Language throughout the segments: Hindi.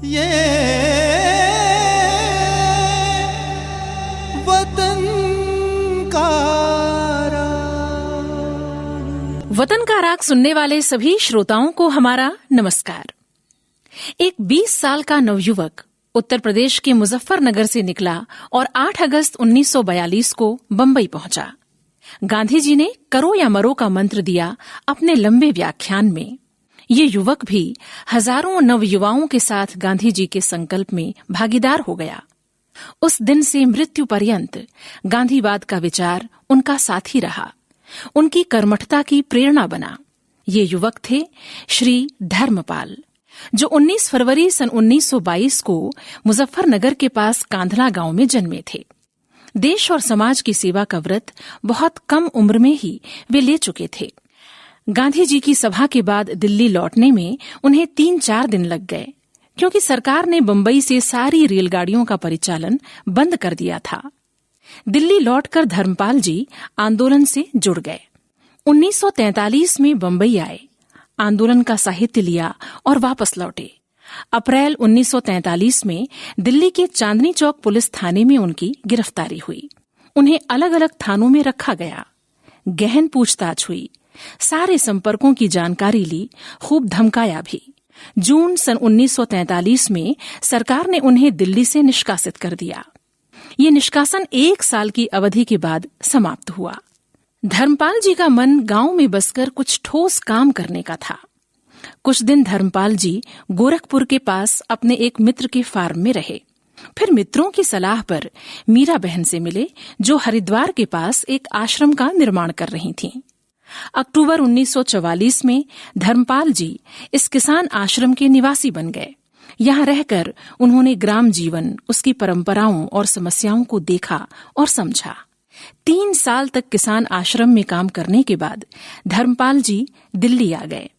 ये वतन का राग सुनने वाले सभी श्रोताओं को हमारा नमस्कार। एक 20 साल का नवयुवक उत्तर प्रदेश के मुजफ्फरनगर से निकला और 8 अगस्त 1942 को बंबई पहुंचा। गांधी जी ने करो या मरो का मंत्र दिया अपने लंबे व्याख्यान में। ये युवक भी हजारों नवयुवाओं के साथ गांधी जी के संकल्प में भागीदार हो गया। उस दिन से मृत्यु पर्यंत गांधीवाद का विचार उनका साथी रहा, उनकी कर्मठता की प्रेरणा बना। ये युवक थे श्री धर्मपाल, जो 19 फरवरी सन 1922 को मुजफ्फरनगर के पास कांधला गांव में जन्मे थे। देश और समाज की सेवा का व्रत बहुत कम उम्र में ही वे ले चुके थे। गांधी जी की सभा के बाद दिल्ली लौटने में उन्हें 3-4 दिन लग गए, क्योंकि सरकार ने बंबई से सारी रेलगाड़ियों का परिचालन बंद कर दिया था। दिल्ली लौटकर धर्मपाल जी आंदोलन से जुड़ गए। 1943 में बंबई आए, आंदोलन का साहित्य लिया और वापस लौटे। अप्रैल 1943 में दिल्ली के चांदनी चौक पुलिस थाने में उनकी गिरफ्तारी हुई। उन्हें अलग अलग थानों में रखा गया। गहन पूछताछ हुई, सारे संपर्कों की जानकारी ली, खूब धमकाया भी। जून सन 1943 में सरकार ने उन्हें दिल्ली से निष्कासित कर दिया। ये निष्कासन 1 साल की अवधि के बाद समाप्त हुआ। धर्मपाल जी का मन गांव में बसकर कुछ ठोस काम करने का था। कुछ दिन धर्मपाल जी गोरखपुर के पास अपने एक मित्र के फार्म में रहे। फिर मित्रों की सलाह पर मीरा बहन से मिले, जो हरिद्वार के पास एक आश्रम का निर्माण कर रही थीं। अक्टूबर 1944 में धर्मपाल जी इस किसान आश्रम के निवासी बन गए। यहाँ रहकर उन्होंने ग्राम जीवन, उसकी परंपराओं और समस्याओं को देखा और समझा। 3 साल तक किसान आश्रम में काम करने के बाद धर्मपाल जी दिल्ली आ गए।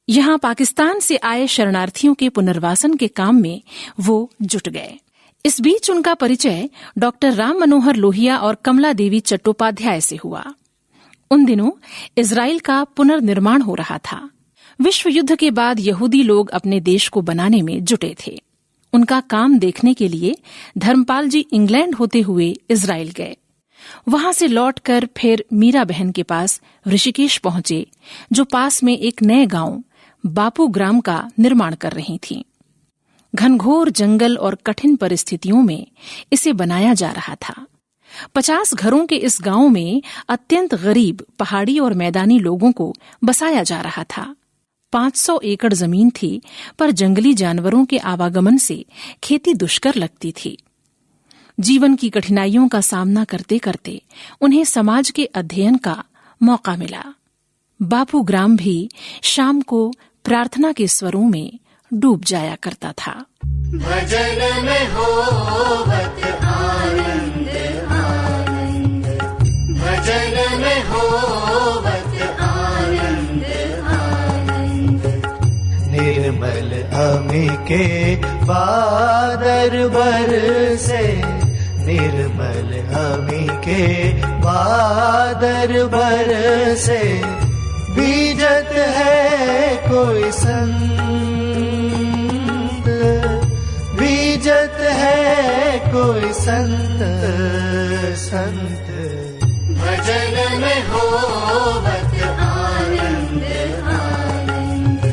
यहाँ पाकिस्तान से आए शरणार्थियों के पुनर्वासन के काम में वो जुट गए। इस बीच उनका परिचय डॉक्टर राम मनोहर लोहिया और कमला देवी चट्टोपाध्याय से हुआ। उन दिनों इजराइल का पुनर्निर्माण हो रहा था। विश्व युद्ध के बाद यहूदी लोग अपने देश को बनाने में जुटे थे। उनका काम देखने के लिए धर्मपाल जी इंग्लैंड होते हुए इजराइल गए। वहां से लौटकर फिर मीरा बहन के पास ऋषिकेश पहुंचे, जो पास में एक नए गांव बापू ग्राम का निर्माण कर रही थीं। घनघोर जंगल और कठिन परिस्थितियों में इसे बनाया जा रहा था। 50 घरों के इस गांव में अत्यंत गरीब पहाड़ी और मैदानी लोगों को बसाया जा रहा था। 500 एकड़ जमीन थी, पर जंगली जानवरों के आवागमन से खेती दुष्कर लगती थी। जीवन की कठिनाइयों का सामना करते करते उन्हें समाज के अध्ययन का मौका मिला। बापू ग्राम भी शाम को प्रार्थना के स्वरों में डूब जाया करता था। भजन में होवत आनंद आनंद, भजन में होवत आनंद आनंद। निर्मल अमी के बादर बरसे, निर्मल अमी के बादर बरसे। बीजत है कोई संत, बीजत है कोई संत संत। भजन में होवत आनंद आनंद,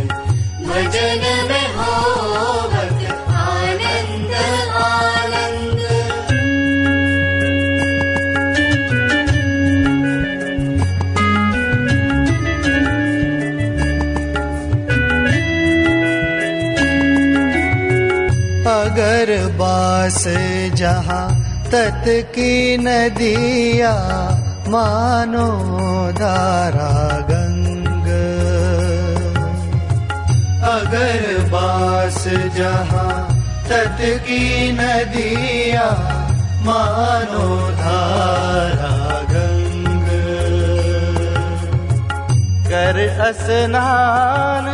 भजन में होवत आनंद आनंद। अगर बास जहाँ तत की नदिया, मानो धारा गंग। अगर बास जहाँ तट की नदिया, मानो धारा गंग। कर स्नान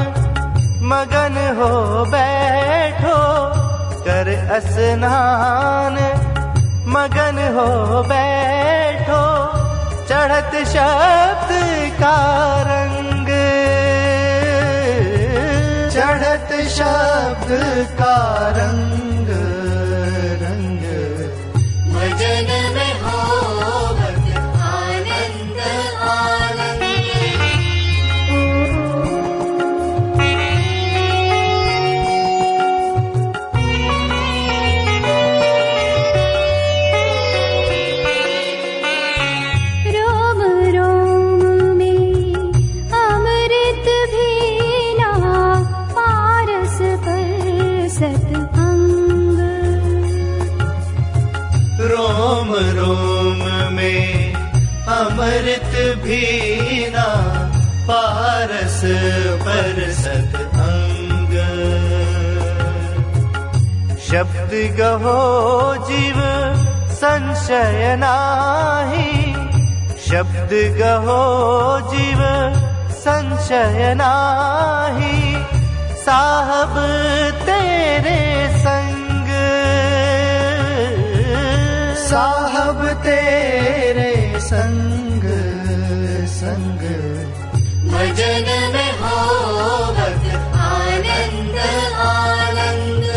मगन हो बैठो, कर स्नान मगन हो बैठो। चढ़त शब्द का रंग, चढ़त शब्द का रंग रंग। भजन में होवत आनंद आनंद। रोम रोम में अमृत भीना पारस परसत अंग। रोम रोम में अमृत भीना पारस परसत अंग। शब्द गहो जीव संशय नाही, शब्द गहो जीव संशय नाही। साहब तेरे संग, साहब तेरे संग संग। भजन में होवत आनंद आनंद।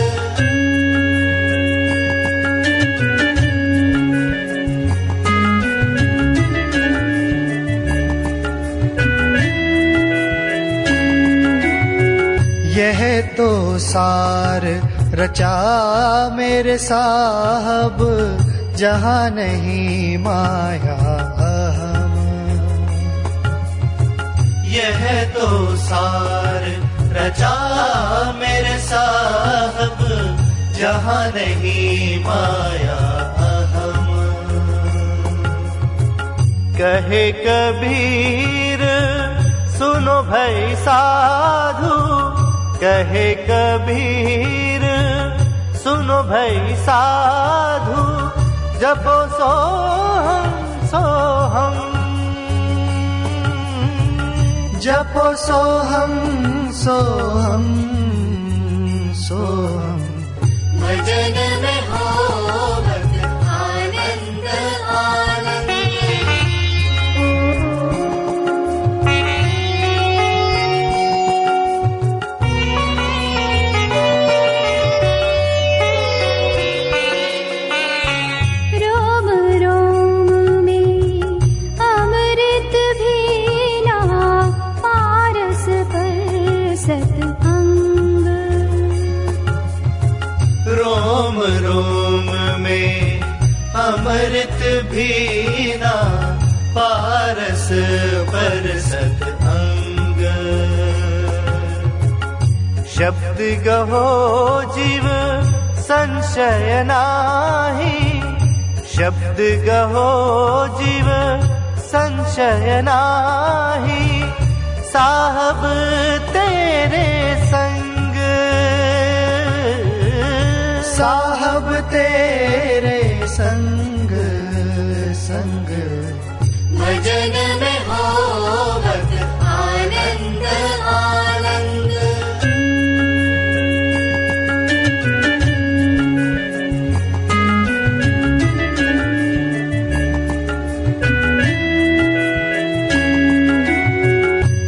यह तो सार रचा मेरे साहब, जहाँ नहीं माया अहम। यह तो सार रचा मेरे साहब, जहाँ नहीं माया अहम। कहे कबीर सुनो भाई साधु, कहे कबीर सुनो भाई साधु। जपो सोहम सोहम, जपो सोहम सोहम सोहम। भजन में होवत आनंद आनंद। रोम रोम में अमृत भीना पारस परसत अंग। रोम रोम में अमृत भीना पारस परसत अंग। शब्द गहो जीव संशय नाही, शब्द गहो जीव संशय नाही। साहब तेरे संग, साहब तेरे संग संग। भजन में होवत आनंद आनंद।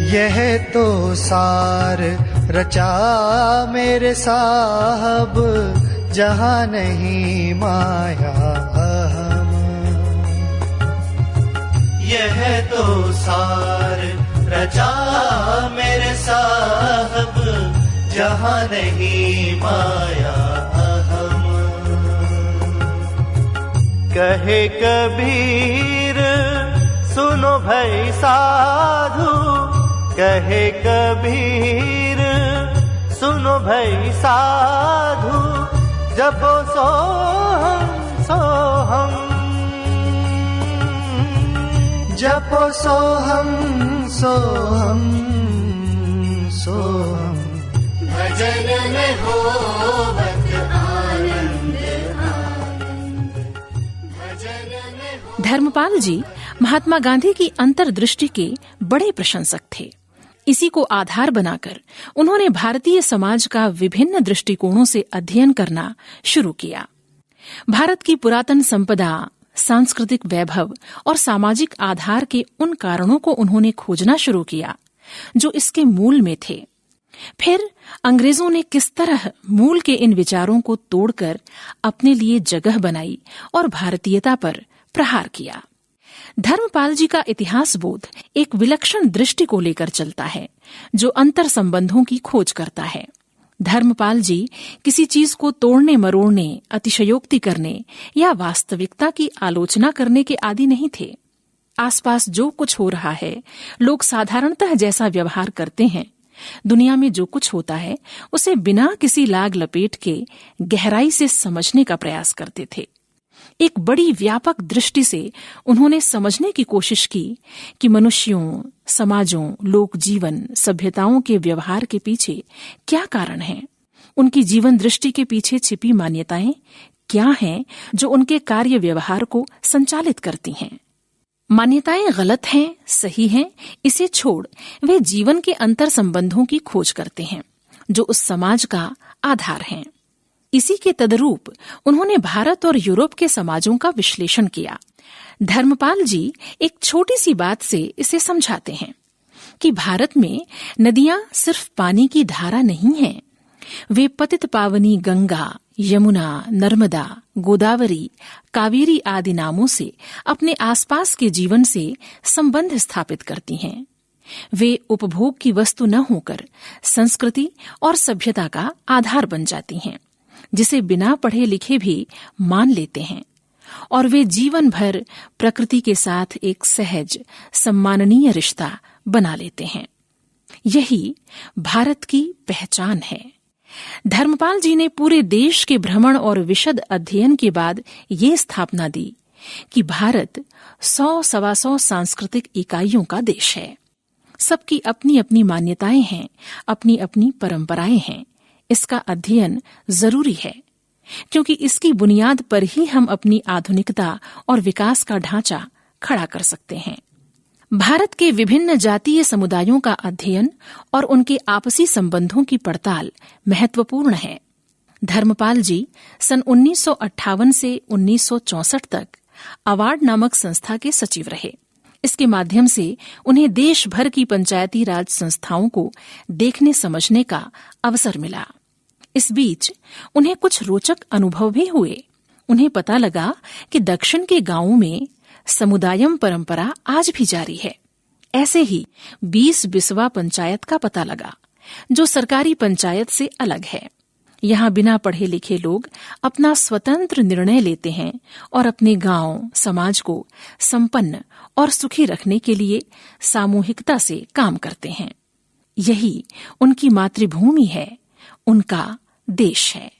यह तो सार रचा मेरे साहब, जहाँ नहीं माया अहम। यह तो सार रचा मेरे साहब, जहाँ नहीं माया अहम। कहे कबीर सुनो भाई साधु, कहे कबीर सुनो भाई साधु। जपो सोहम सोहम, जपो सोहम सोहम सोहम। भजन में होवत आनंद आनंद। भजन में हो। धर्मपाल जी महात्मा गांधी की अंतर्दृष्टि के बड़े प्रशंसक थे। इसी को आधार बनाकर उन्होंने भारतीय समाज का विभिन्न दृष्टिकोणों से अध्ययन करना शुरू किया। भारत की पुरातन संपदा, सांस्कृतिक वैभव और सामाजिक आधार के उन कारणों को उन्होंने खोजना शुरू किया जो इसके मूल में थे। फिर अंग्रेजों ने किस तरह मूल के इन विचारों को तोड़कर अपने लिए जगह बनाई और भारतीयता पर प्रहार किया। धर्मपाल जी का इतिहास बोध एक विलक्षण दृष्टि को लेकर चलता है, जो अंतर संबंधों की खोज करता है। धर्मपाल जी किसी चीज को तोड़ने मरोड़ने, अतिशयोक्ति करने या वास्तविकता की आलोचना करने के आदी नहीं थे। आसपास जो कुछ हो रहा है, लोग साधारणतः जैसा व्यवहार करते हैं, दुनिया में जो कुछ होता है उसे बिना किसी लाग लपेट के गहराई से समझने का प्रयास करते थे। एक बड़ी व्यापक दृष्टि से उन्होंने समझने की कोशिश की कि मनुष्यों, समाजों, लोक जीवन, सभ्यताओं के व्यवहार के पीछे क्या कारण हैं, उनकी जीवन दृष्टि के पीछे छिपी मान्यताएं क्या हैं जो उनके कार्य व्यवहार को संचालित करती हैं। मान्यताएं गलत हैं, सही हैं, इसे छोड़ वे जीवन के अंतर संबंधों की खोज करते हैं जो उस समाज का आधार हैं। इसी के तदरूप उन्होंने भारत और यूरोप के समाजों का विश्लेषण किया। धर्मपाल जी एक छोटी सी बात से इसे समझाते हैं कि भारत में नदियां सिर्फ पानी की धारा नहीं हैं, वे पतित पावनी गंगा, यमुना, नर्मदा, गोदावरी, कावेरी आदि नामों से अपने आसपास के जीवन से संबंध स्थापित करती हैं। वे उपभोग की वस्तु न होकर संस्कृति और सभ्यता का आधार बन जाती हैं, जिसे बिना पढ़े लिखे भी मान लेते हैं, और वे जीवन भर प्रकृति के साथ एक सहज, सम्माननीय रिश्ता बना लेते हैं। यही भारत की पहचान है। धर्मपाल जी ने पूरे देश के भ्रमण और विशद अध्ययन के बाद ये स्थापना दी कि भारत 100-125 सांस्कृतिक इकाइयों का देश है। सबकी अपनी अपनी मान्यताएं हैं, अपनी अपनी परंपराएं हैं। इसका अध्ययन जरूरी है, क्योंकि इसकी बुनियाद पर ही हम अपनी आधुनिकता और विकास का ढांचा खड़ा कर सकते हैं। भारत के विभिन्न जातीय समुदायों का अध्ययन और उनके आपसी संबंधों की पड़ताल महत्वपूर्ण है। धर्मपाल जी सन 1958 से 1964 तक अवार्ड नामक संस्था के सचिव रहे। इसके माध्यम से उन्हें देश भर की पंचायती राज संस्थाओं को देखने समझने का अवसर मिला। इस बीच उन्हें कुछ रोचक अनुभव भी हुए। उन्हें पता लगा कि दक्षिण के गांवों में समुदायम परंपरा आज भी जारी है। ऐसे ही 20 बिस्वा पंचायत का पता लगा, जो सरकारी पंचायत से अलग है। यहाँ बिना पढ़े लिखे लोग अपना स्वतंत्र निर्णय लेते हैं और अपने गांव, समाज को संपन्न और सुखी रखने के लिए सामूहिकता से काम करते हैं। यही उनकी मातृभूमि है, उनका देश है।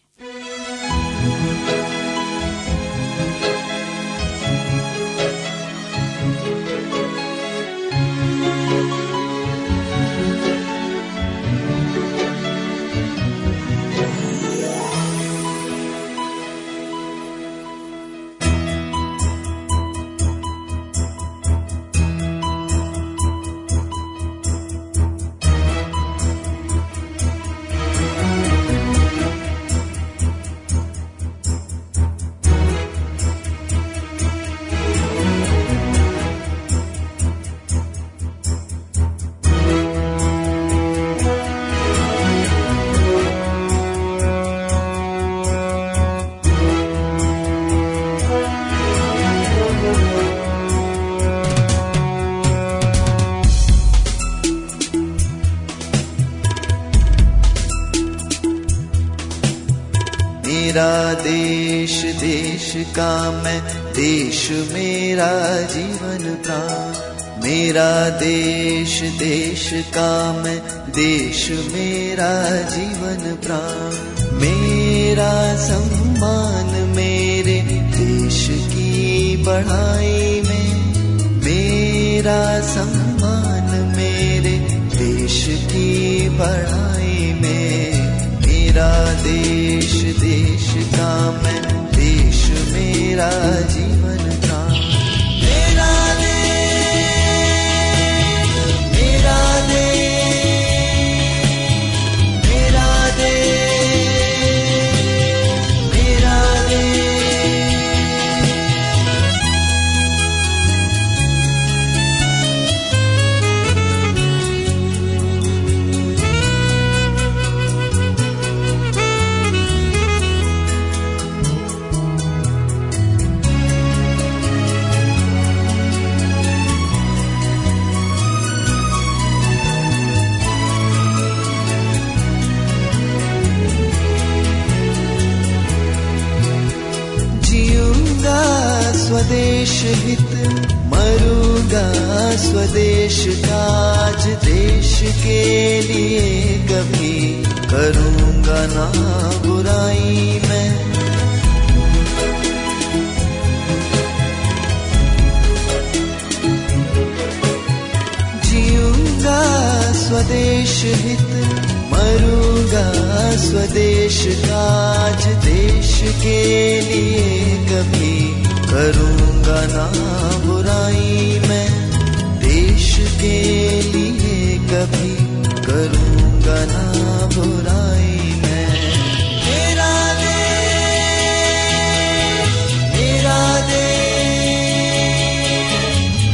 मेरा देश देश का मैं, देश मेरा जीवन प्राण। मेरा देश देश का मैं, देश मेरा जीवन प्राण। मेरा सम्मान मेरे देश की बढ़ाई में, मेरा सम्मान मेरे देश की बढ़ाई में। मेरा देश देश का मैं, देश मेरा जीवन का। मेरा देश, मेरा देश, मेरा देश, मेरा देश। स्वदेश हित मरूंगा स्वदेश काज, देश के लिए कभी करूंगा ना बुराई मैं। जीऊंगा स्वदेश हित मरूंगा स्वदेश काज, देश के लिए कभी करूंगा ना बुराई मैं। देश के लिए कभी करूंगा ना बुराई मैं। मेरा देश मेरा देश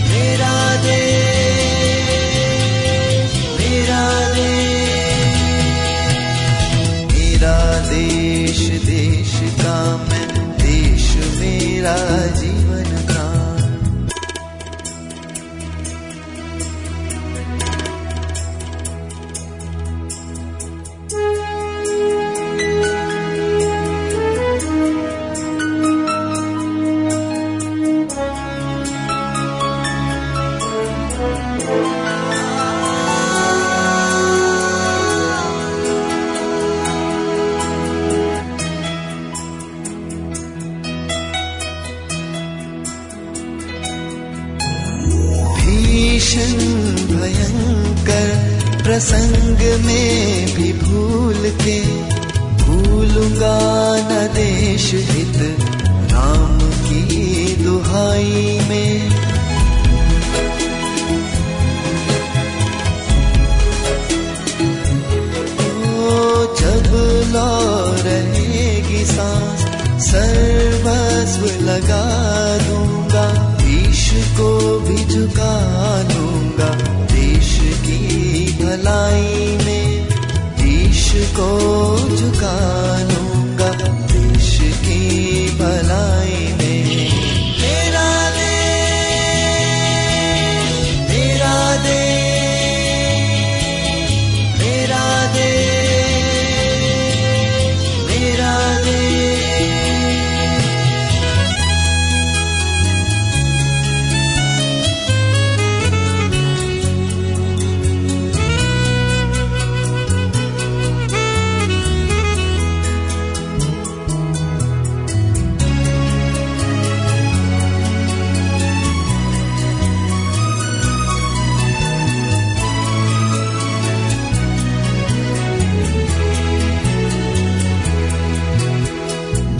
मेरा देश मेरा देश मेरा देश, देश का मैं, देश मेरा जीवन का। भीषण भयंकर प्रसंग में भी भूलूंगा न देश हित, राम की दुहाई में। जब लौ रहेगी सांस, सर्वस्व लगा दूंगा, देश को भी झुका लूंगा देश की भलाई में। देश को झुका लूंगा देश की भलाई में। मेरा देश मेरा देश मेरा देश मेरा देश।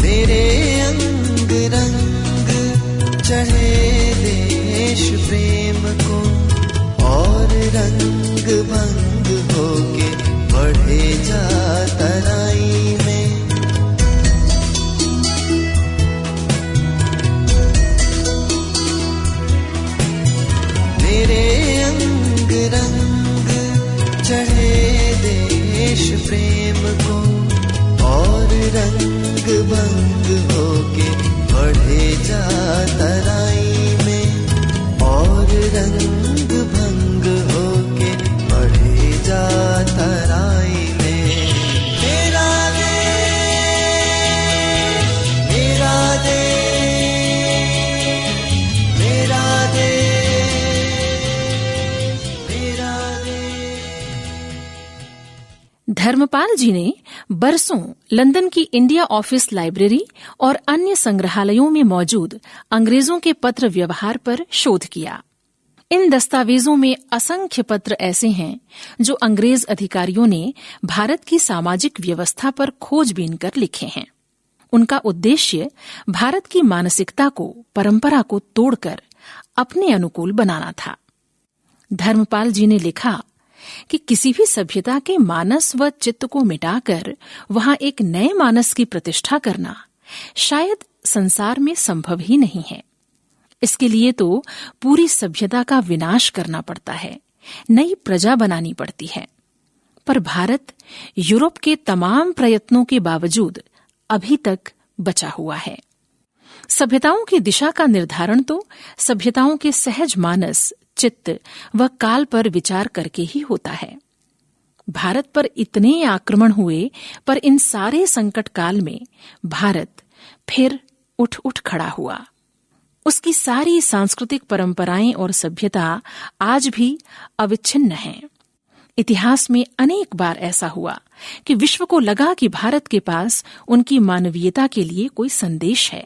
मेरे अंग रंग चढ़े देश प्रेम को, और रंग भंग होके बढ़े जा तराई में। मेरे अंग रंग चढ़े देश प्रेम को, और रंग भंग होके बढ़े जा तराई में। और रंग भंग होके बढ़े जा तराई में। मेरा देश मेरा देश मेरा देश मेरा देश। धर्मपाल जी ने बरसों लंदन की इंडिया ऑफिस लाइब्रेरी और अन्य संग्रहालयों में मौजूद अंग्रेजों के पत्र व्यवहार पर शोध किया। इन दस्तावेजों में असंख्य पत्र ऐसे हैं जो अंग्रेज अधिकारियों ने भारत की सामाजिक व्यवस्था पर खोजबीन कर लिखे हैं। उनका उद्देश्य भारत की मानसिकता को, परंपरा को तोड़कर अपने अनुकूल बनाना था। धर्मपाल जी ने लिखा कि किसी भी सभ्यता के मानस व चित्त को मिटाकर वहां एक नए मानस की प्रतिष्ठा करना शायद संसार में संभव ही नहीं है। इसके लिए तो पूरी सभ्यता का विनाश करना पड़ता है, नई प्रजा बनानी पड़ती है। पर भारत यूरोप के तमाम प्रयत्नों के बावजूद अभी तक बचा हुआ है। सभ्यताओं की दिशा का निर्धारण तो सभ्यताओं के सहज मानस, चित्त व काल पर विचार करके ही होता है। भारत पर इतने आक्रमण हुए, पर इन सारे संकट काल में भारत फिर उठ खड़ा हुआ। उसकी सारी सांस्कृतिक परंपराएं और सभ्यता आज भी अविच्छिन्न हैं। इतिहास में अनेक बार ऐसा हुआ कि विश्व को लगा कि भारत के पास उनकी मानवीयता के लिए कोई संदेश है।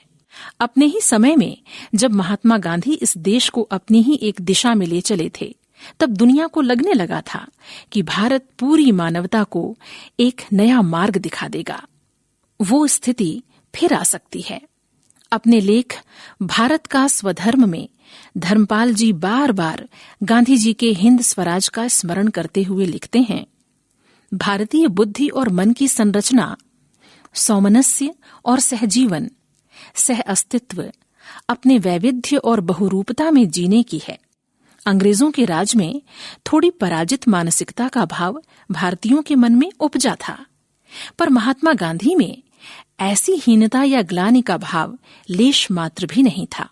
अपने ही समय में जब महात्मा गांधी इस देश को अपनी ही एक दिशा में ले चले थे, तब दुनिया को लगने लगा था कि भारत पूरी मानवता को एक नया मार्ग दिखा देगा। वो स्थिति फिर आ सकती है। अपने लेख भारत का स्वधर्म में धर्मपाल जी बार बार गांधी जी के हिंद स्वराज का स्मरण करते हुए लिखते हैं, भारतीय बुद्धि और मन की संरचना सौमनस्य और सहजीवन, सह अस्तित्व, अपने वैविध्य और बहुरूपता में जीने की है। अंग्रेजों के राज में थोड़ी पराजित मानसिकता का भाव भारतीयों के मन में उपजा था, पर महात्मा गांधी में ऐसी हीनता या ग्लानि का भाव लेश मात्र भी नहीं था।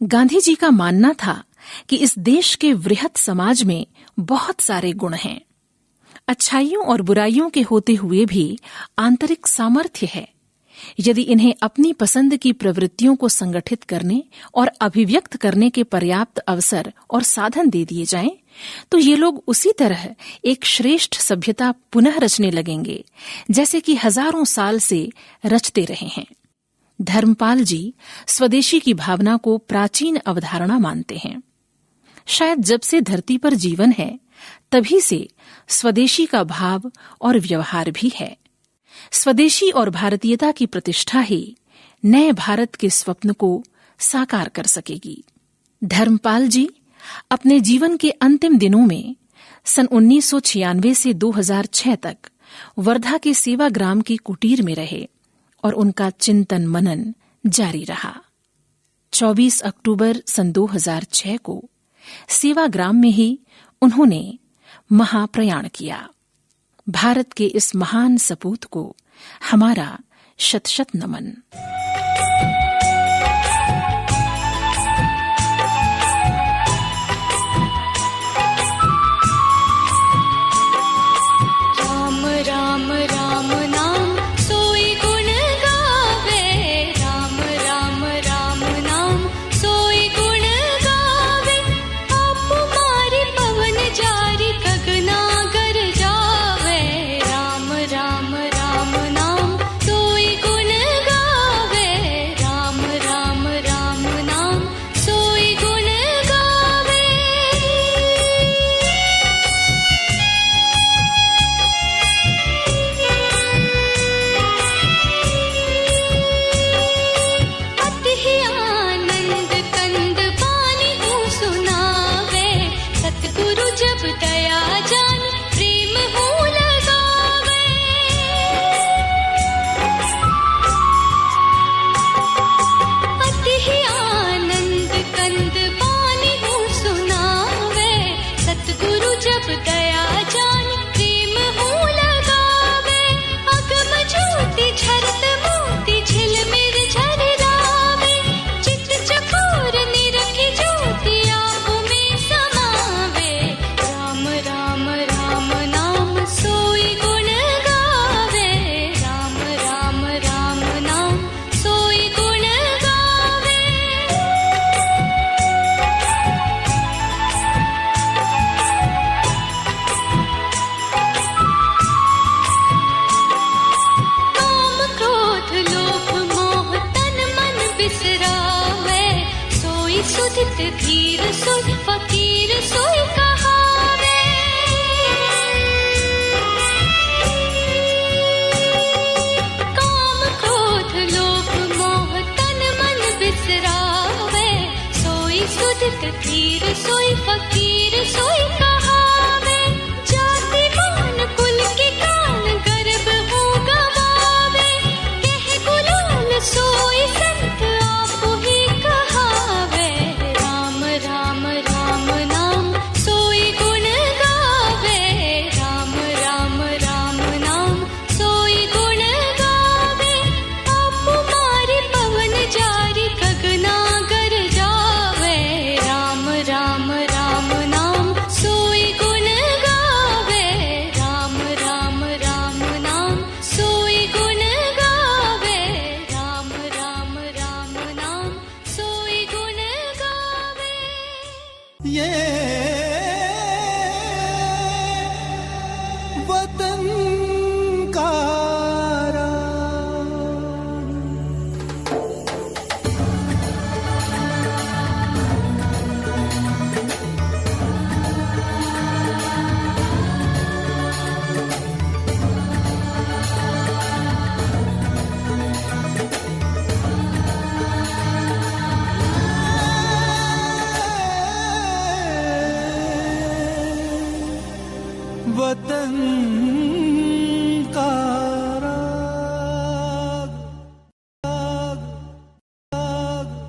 गांधी जी का मानना था कि इस देश के वृहत समाज में बहुत सारे गुण हैं, अच्छाइयों और बुराइयों के होते हुए भी आंतरिक सामर्थ्य है। यदि इन्हें अपनी पसंद की प्रवृत्तियों को संगठित करने और अभिव्यक्त करने के पर्याप्त अवसर और साधन दे दिए जाएं, तो ये लोग उसी तरह एक श्रेष्ठ सभ्यता पुनः रचने लगेंगे जैसे कि हजारों साल से रचते रहे हैं। धर्मपाल जी स्वदेशी की भावना को प्राचीन अवधारणा मानते हैं। शायद जब से धरती पर जीवन है, तभी से स्वदेशी का भाव और व्यवहार भी है। स्वदेशी और भारतीयता की प्रतिष्ठा ही नए भारत के स्वप्न को साकार कर सकेगी। धर्मपाल जी अपने जीवन के अंतिम दिनों में सन 1996 से 2006 तक वर्धा के सेवाग्राम की कुटीर में रहे और उनका चिंतन मनन जारी रहा। 24 अक्टूबर सन 2006 को सेवाग्राम में ही उन्होंने महाप्रयाण किया। भारत के इस महान सपूत को हमारा शत शत नमन। राम राम राम नाम सोई गुण गावे, राम राम राम नाम सोई गुण गावे। आप मारी पवन जारी गगना गर जावे, राम राम राम नाम सोई गुण गावे, राम राम राम नाम सोई गुण गावे। अति ही आनंद कंद पानी हूँ सुनावे, सतगुरु जब दया जान प्रेम हूँ लगावे। अति ही आनंद कंद पानी हूँ सुनावे, सतगुरु जब दया जान प्रेम हूँ लगावे। अगम ज्योति झरत मोती झिलमिल झररावे, चित चकोर निरखी ज्योति आप में समावे। राम राम राम नाम सोई गुण गावे, राम राम राम नाम सोई गुण गावे। काम क्रोध लोभ मोह तन मन बिसरावे, सोई सुधित धीर सोई फकीर सोई